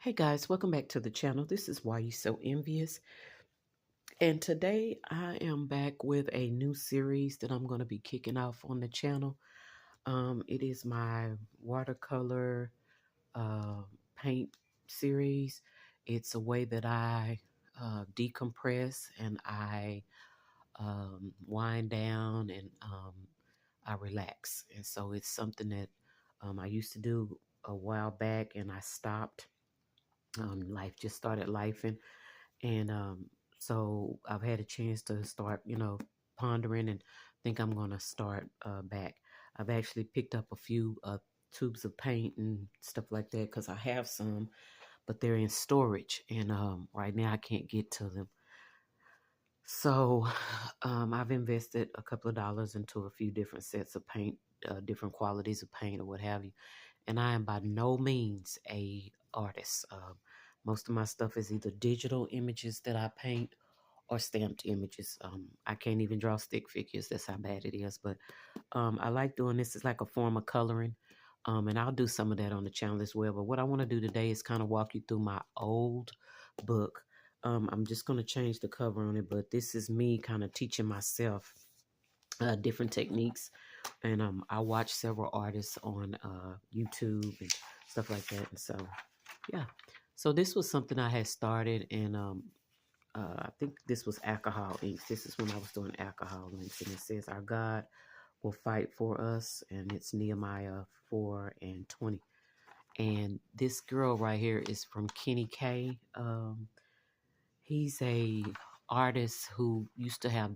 Hey guys, welcome back to the channel. This is Why You So Envious. And today I am back with a new series that I'm going to be kicking off on the channel. It is my watercolor uh, paint series. It's a way that I decompress and I wind down and I relax. And so it's something that I used to do a while back and I stopped. Life just started lifing. And so I've had a chance to start, pondering and think I'm going to start back. I've actually picked up a few tubes of paint and stuff like that because I have some, but they're in storage. And right now I can't get to them. So I've invested a couple of dollars into a few different sets of paint, different qualities of paint or what have you. And I am by no means a artist. Most of my stuff is either digital images that I paint or stamped images. I can't even draw stick figures. That's how bad it is. But I like doing this. It's like a form of coloring. And I'll do some of that on the channel as well. But what I want to do today is kind of walk you through my old book. I'm just going to change the cover on it. But this is me kind of teaching myself different techniques. And I watch several artists on YouTube and stuff like that. And so, yeah. So this was something I had started, and I think this was alcohol inks. This is when I was doing alcohol inks, and it says, "Our God will fight for us," and it's Nehemiah 4:20. And this girl right here is from Kenny K. He's a artist who used to have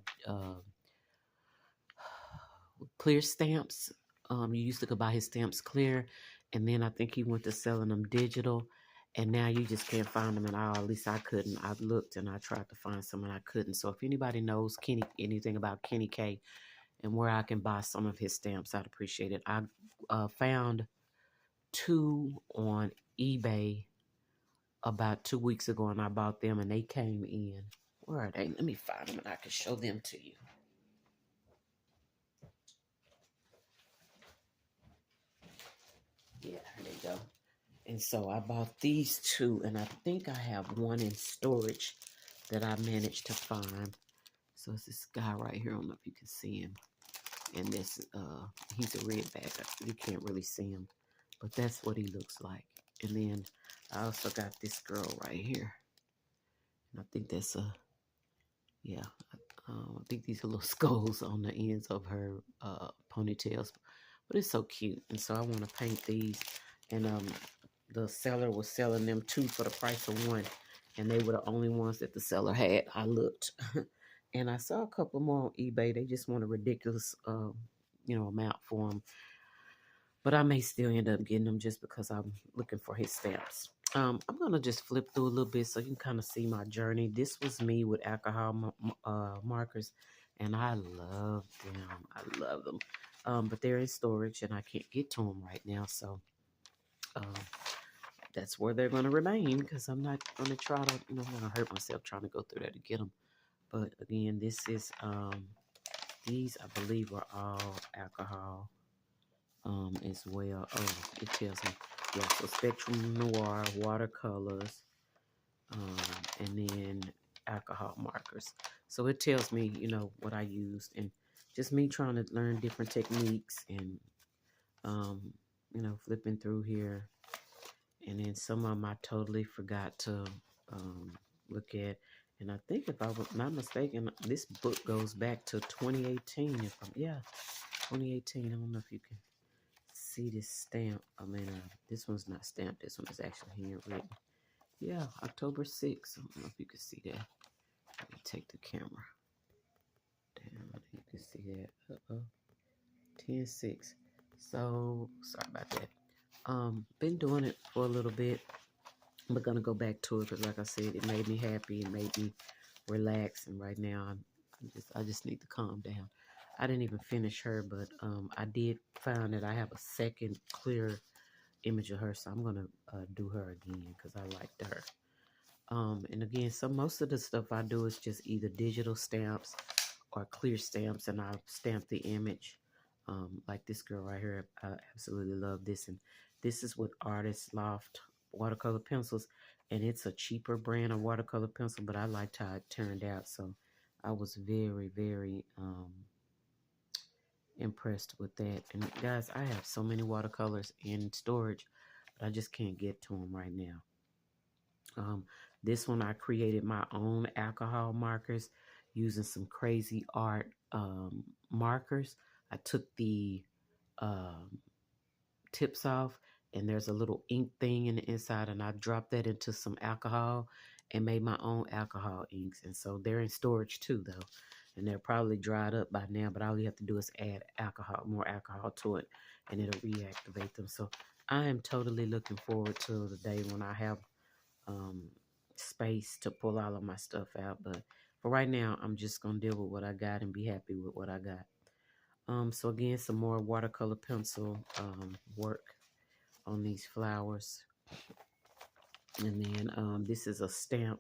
clear stamps. You used to go buy his stamps clear, and then I think he went to selling them digital, and now you just can't find them at all. At least I couldn't. I've looked and I tried to find some and I couldn't. So if anybody knows anything about Kenny K and where I can buy some of his stamps, I'd appreciate it. I found two on eBay about 2 weeks ago, and I bought them, and they came in. Where are they? Let me find them, and I can show them to you. Yeah, there you go. And so I bought these two, and I think I have one in storage that I managed to find. So it's this guy right here. I don't know if you can see him. And this, he's a redback. You can't really see him, but that's what he looks like. And then I also got this girl right here. And I think that's yeah. I think these are little skulls on the ends of her ponytails, but it's so cute. And so I want to paint these, and the seller was selling them two for the price of one, and they were the only ones that the seller had. I looked, and I saw a couple more on eBay. They just want a ridiculous, amount for them. But I may still end up getting them just because I'm looking for his stamps. I'm going to just flip through a little bit so you can kind of see my journey. This was me with alcohol markers, and I love them. I love them. But they're in storage, and I can't get to them right now. So that's where they're going to remain because I'm not going to try to, I'm going to hurt myself trying to go through that to get them. But again, this is, these I believe are all alcohol as well. Oh, it tells me, yeah, so Spectrum Noir, watercolors, and then alcohol markers. So it tells me, what I used, and just me trying to learn different techniques and, flipping through here. And then some of them I totally forgot to look at. And I think if I was not mistaken, this book goes back to 2018. 2018. I don't know if you can see this stamp. I mean, this one's not stamped. This one is actually handwritten. Yeah, October 6th. I don't know if you can see that. Let me take the camera down. You can see that. 10/6. So, sorry about that. Been doing it for a little bit. I'm gonna go back to it because, like I said, it made me happy. It made me relax. And right now, I just need to calm down. I didn't even finish her, but I did find that I have a second clear image of her, so I'm gonna do her again because I liked her. And again, most of the stuff I do is just either digital stamps or clear stamps, and I stamp the image. Like this girl right here, I absolutely love this, and this is with Artist Loft watercolor pencils, and it's a cheaper brand of watercolor pencil, but I liked how it turned out. So I was very, very impressed with that. And guys, I have so many watercolors in storage, but I just can't get to them right now. This one I created my own alcohol markers using some crazy art markers. I took the um, tips off, and there's a little ink thing in the inside, and I dropped that into some alcohol and made my own alcohol inks. And so they're in storage too, though, and they're probably dried up by now, but all you have to do is add alcohol, more alcohol to it, and it'll reactivate them. So I am totally looking forward to the day when I have um, space to pull all of my stuff out. But for right now, I'm just gonna deal with what I got and be happy with what I got. So again, some more watercolor pencil work on these flowers. And then this is a stamp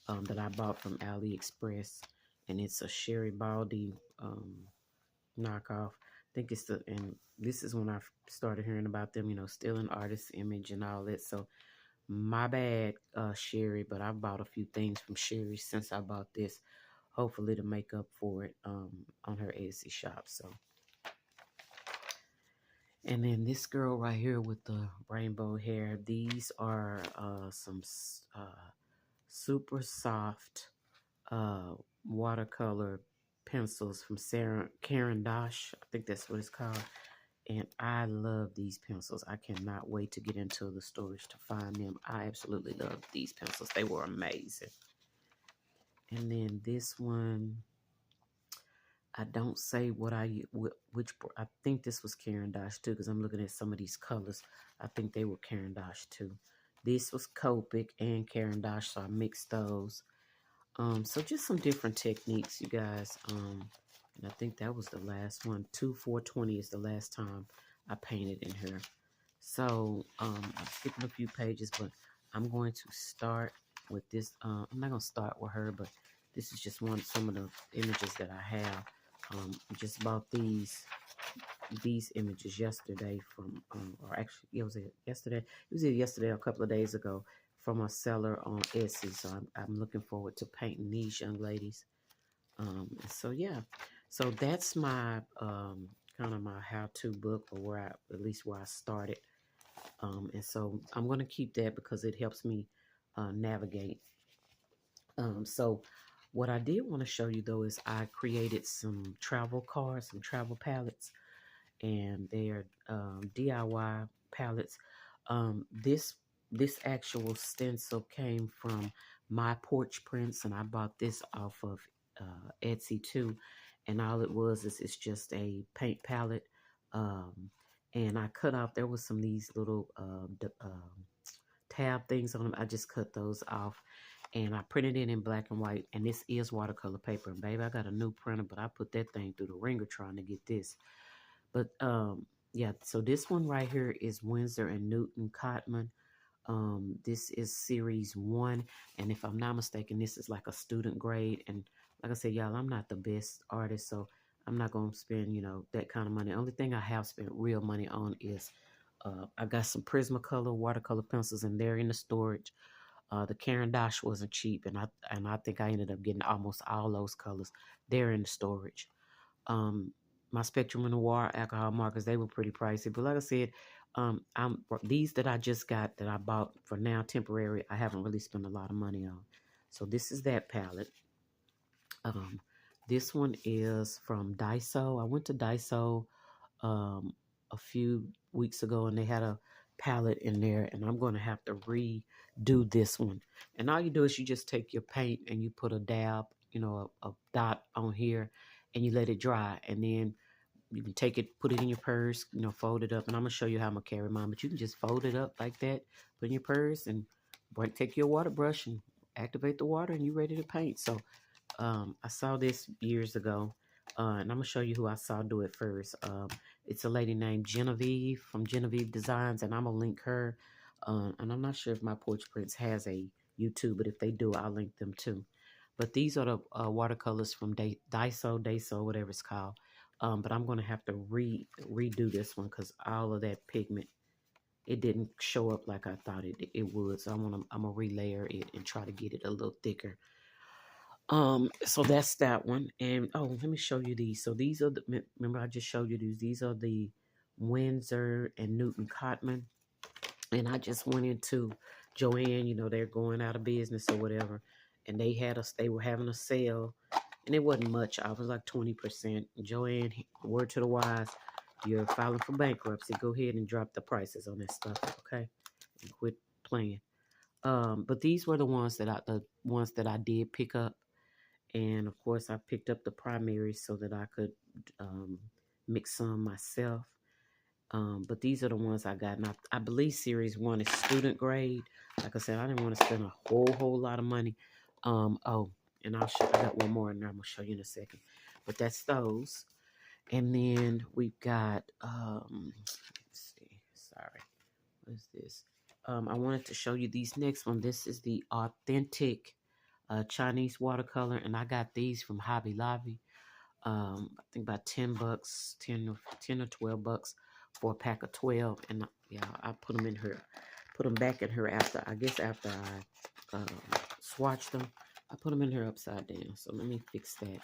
that I bought from AliExpress, and it's a Sherry Baldy knockoff. I think it's and this is when I started hearing about them, stealing artist's image and all that. So my bad, Sherry, but I bought a few things from Sherry since I bought this. Hopefully to make up for it on her Etsy shop. So, and then this girl right here with the rainbow hair. These are some super soft watercolor pencils from Karen Dosh. I think that's what it's called. And I love these pencils. I cannot wait to get into the storage to find them. I absolutely love these pencils. They were amazing. And then this one, I don't say which I think this was Karen Dosh too, because I'm looking at some of these colors. I think they were Karen Dosh too. This was Copic and Karen Dosh, so I mixed those. So just some different techniques, you guys. And I think that was the last one. 420 is the last time I painted in her. So I'm skipping a few pages, but I'm going to start with this. I'm not going to start with her, but this is just some of the images that I have. I just bought these images yesterday from, or actually, it was yesterday. It was either yesterday or a couple of days ago from a seller on Etsy. So I'm looking forward to painting these young ladies. So yeah, so that's my kind of my how-to book, or at least where I started. And so I'm going to keep that because it helps me navigate. So what I did want to show you though is I created some travel cards, some travel palettes, and they're DIY palettes. This actual stencil came from My Porch Prints, and I bought this off of Etsy too. And all it was is it's just a paint palette. And I cut off, there was some of these little tab things on them. I just cut those off, and I printed it in black and white. And this is watercolor paper. And baby, I got a new printer, but I put that thing through the ringer trying to get this. But yeah, so this one right here is Winsor and Newton Cotman. This is series 1, and if I'm not mistaken, this is like a student grade. And like I said, y'all, I'm not the best artist, so I'm not gonna spend that kind of money. The only thing I have spent real money on is I got some Prismacolor watercolor pencils, and they're in the storage. The Karen Dosh wasn't cheap, and I think I ended up getting almost all those colors. They're in the storage. My Spectrum Noir alcohol markers, they were pretty pricey, but like I said, these that I just got, that I bought for now temporary, I haven't really spent a lot of money on. So this is that palette. This one is from Daiso. I went to Daiso a few weeks ago, and they had a palette in there, and I'm going to have to redo this one. And all you do is you just take your paint and you put a dab, a dot on here, and you let it dry, and then you can take it, put it in your purse, fold it up. And I'm going to show you how I'm going to carry mine, but you can just fold it up like that, put in your purse, and take your water brush and activate the water, and you're ready to paint. So I saw this years ago, and I'm going to show you who I saw do it first. It's a lady named Genevieve from Genevieve Designs, and I'm going to link her. And I'm not sure if My Porch Prints has a YouTube, but if they do, I'll link them too. But these are the watercolors from Daiso, whatever it's called. But I'm going to have to redo this one because all of that pigment it didn't show up like I thought it would. So I'm gonna relayer it and try to get it a little thicker. So that's that one. And oh, let me show you these. So these are remember I just showed you these. These are the Windsor and Newton Cotman. And I just went into Joann, they're going out of business or whatever. And they were having a sale, and it wasn't much. I was like 20%. Joann, word to the wise, you're filing for bankruptcy. Go ahead and drop the prices on that stuff, okay? And quit playing. But these were the ones that I did pick up. And of course, I picked up the primaries so that I could mix some myself. But these are the ones I got. And I believe series 1 is student grade. Like I said, I didn't want to spend a whole lot of money. Oh, and I got one more, and I'm gonna show you in a second. But that's those. And then we've got let's see. Sorry, what is this? I wanted to show you these next one. This is the authentic Chinese watercolor, and I got these from Hobby Lobby. I think about $10, 10 or $12 for a pack of 12. And yeah, I put them in her, put them back in her after I swatched them. I put them in her upside down. So let me fix that.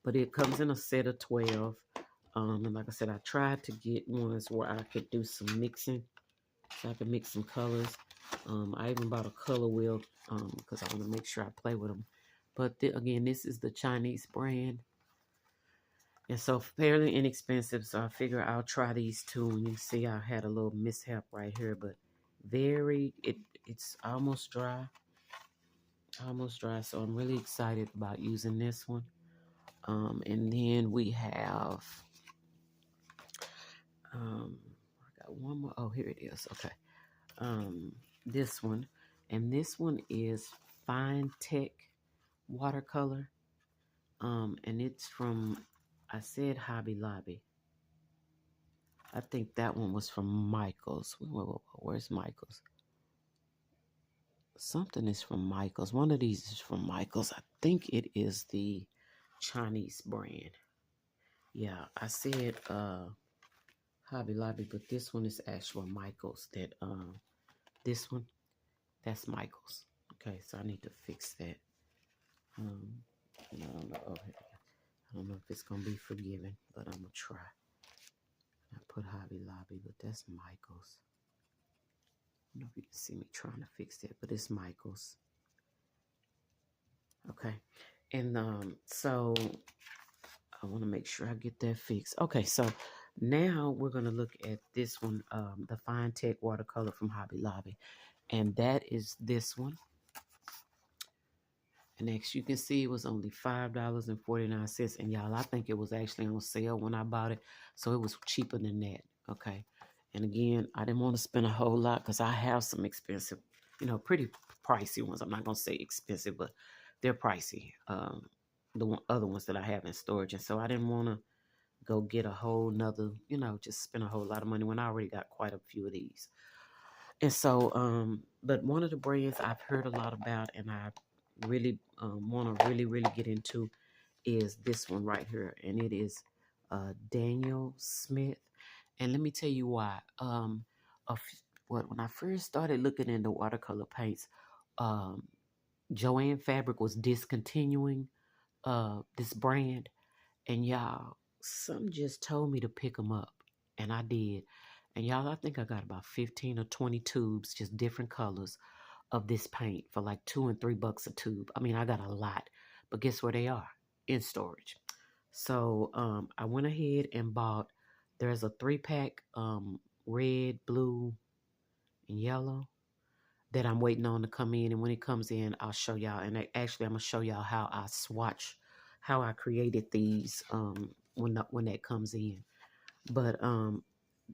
But it comes in a set of 12. And like I said, I tried to get ones where I could do some mixing, so I could mix some colors. I even bought a color wheel because I want to make sure I play with them. But again, this is the Chinese brand. And so fairly inexpensive. So I figure I'll try these two. And you see I had a little mishap right here. But it's almost dry. Almost dry. So I'm really excited about using this one. And then we have... I got one more. Oh, here it is. Okay. This one. And this one is Fine Tech Watercolor. And it's from, I said Hobby Lobby. I think that one was from Michael's. Where's Michael's? Something is from Michael's. One of these is from Michael's. I think it is the Chinese brand. Yeah, I said Hobby Lobby, but this one is actual Michael's. This one, that's Michael's. Okay, so I need to fix that. I don't know. I don't know if it's gonna be forgiven, but I'm gonna try. I put Hobby Lobby, but that's Michael's. I don't know if you can see me trying to fix that, but it's Michael's. Okay, and so I want to make sure I get that fixed. Okay, so now we're gonna look at this one, the Fine Tech Watercolor from Hobby Lobby, and that is this one. And as you can see, it was only $5.49. And y'all, I think it was actually on sale when I bought it. So it was cheaper than that. Okay. And again, I didn't want to spend a whole lot because I have some expensive, pretty pricey ones. I'm not going to say expensive, but they're pricey. Other ones that I have in storage. And so I didn't want to go get a whole nother, just spend a whole lot of money when I already got quite a few of these. And so, but one of the brands I've heard a lot about and I really want to really get into is this one right here, and it is Daniel Smith. And let me tell you why. When I first started looking into watercolor paints, Joann Fabric was discontinuing this brand, and y'all, something just told me to pick them up, and I did. And y'all, I think I got about 15 or 20 tubes, just different colors of this paint for like $2 and $3 a tube. I mean, I got a lot, but guess where they are? In storage. So I went ahead and bought, there's a 3-pack, red, blue, and yellow that I'm waiting on to come in. And when it comes in, I'll show y'all. And actually, I'm going to show y'all how I swatch, how I created these when that comes in. But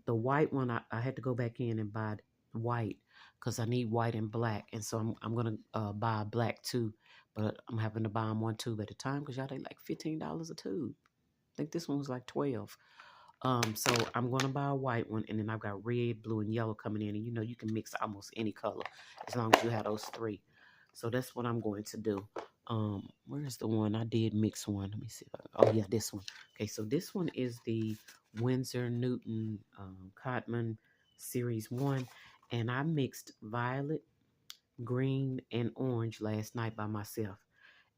the white one, I had to go back in and buy white because I need white and black. And so I'm going to buy black too. But I'm having to buy them one tube at a time because y'all, they like $15 a tube. I think this one was like 12. So I'm going to buy a white one, and then I've got red, blue, and yellow coming in. And you can mix almost any color as long as you have those 3. So that's what I'm going to do. Where's the one? I did mix one. Let me see. Oh yeah, this one. Okay, so this one is the Windsor Newton Cotman series 1, and I mixed violet, green, and orange last night by myself.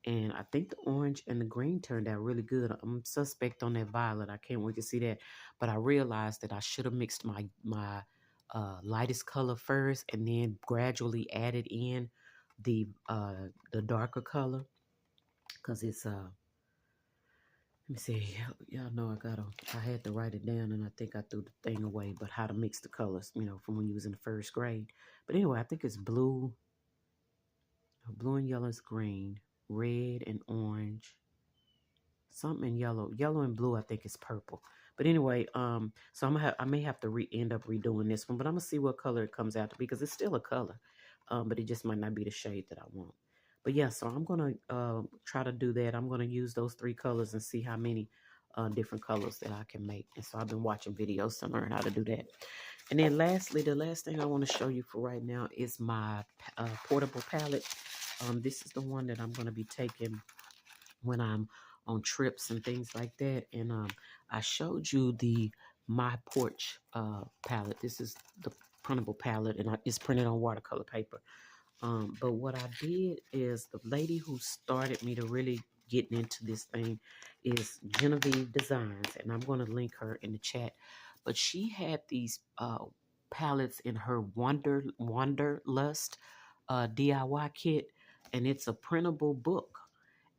And I think the orange and the green turned out really good. I'm suspect on that violet. I can't wait to see that. But I realized that I should have mixed my lightest color first, and then gradually added in the darker color, because it's let me see. Y'all know I had to write it down, and I think I threw the thing away. But how to mix the colors, from when you was in the first grade. But anyway, I think it's blue. Blue and yellow is green. Red and orange. Something in yellow. Yellow and blue, I think, is purple. But anyway, so I may have to end up redoing this one, but I'm gonna see what color it comes out to be, because it's still a color, but it just might not be the shade that I want. But yeah, so I'm gonna try to do that. I'm gonna use those 3 colors and see how many different colors that I can make. And so I've been watching videos to learn how to do that. And then lastly, the last thing I want to show you for right now is my portable palette. This is the one that I'm gonna be taking when I'm on trips and things like that. And I showed you the My Porch palette. This is the printable palette, and it's printed on watercolor paper. But what I did is, the lady who started me to really getting into this thing is Genevieve Designs, and I'm going to link her in the chat. But she had these palettes in her Wanderlust DIY kit, and it's a printable book.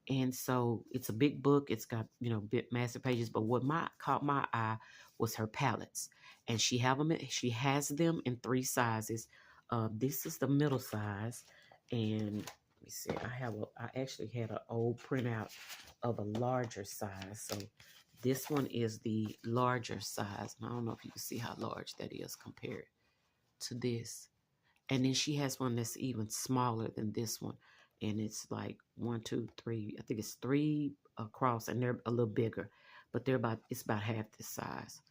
And so it's a big book. It's got, big massive pages. But what caught my eye was her palettes. And she has them in 3 sizes. This is the middle size. And let me see. I actually had an old printout of a larger size. So this one is the larger size. And I don't know if you can see how large that is compared to this. And then she has one that's even smaller than this one. And it's like 1, 2, 3. I think it's 3 across, and they're a little bigger. But it's about half this size.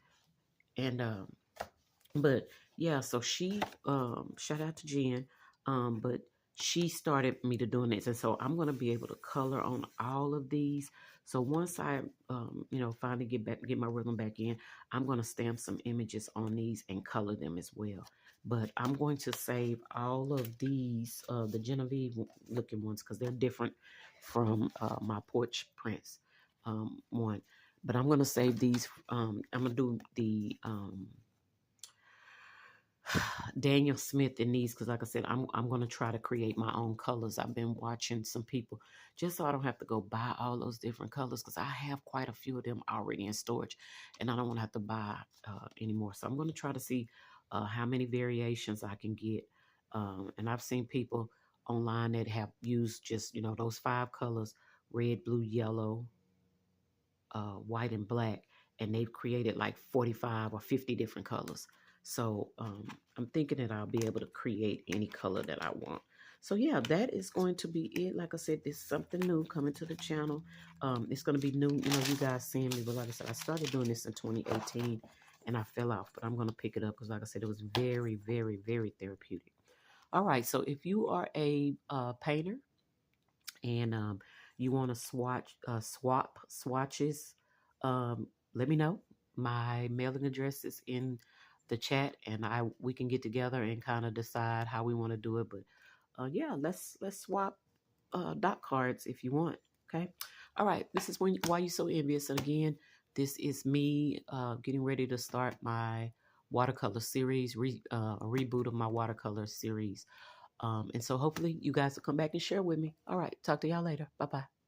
And but yeah, so she shout out to Jen. But she started me to doing this. And so I'm gonna be able to color on all of these. So once I finally get my rhythm back in, I'm gonna stamp some images on these and color them as well. But I'm going to save all of these, the Genevieve looking ones, because they're different from my porch prints one. But I'm going to save these. I'm going to do the Daniel Smith in these, because like I said, I'm going to try to create my own colors. I've been watching some people, just so I don't have to go buy all those different colors, because I have quite a few of them already in storage, and I don't want to have to buy anymore. So I'm going to try to see how many variations I can get. And I've seen people online that have used just, those 5 colors: red, blue, yellow, white, and black, and they've created like 45 or 50 different colors. So I'm thinking that I'll be able to create any color that I want. So yeah, that is going to be it. Like I said, this is something new coming to the channel. It's going to be new, you guys seeing me. But like I said, I started doing this in 2018, and I fell off. But I'm going to pick it up, because like I said, it was very, very, very therapeutic. All right, so if you are a painter, and you want to swap swatches, let me know. My mailing address is in the chat, and we can get together and kind of decide how we want to do it. But yeah, let's swap dot cards if you want. Okay. All right. This is Why You So Envious. And again, this is me getting ready to start my watercolor series, a reboot of my watercolor series. And so hopefully you guys will come back and share with me. All right. Talk to y'all later. Bye-bye.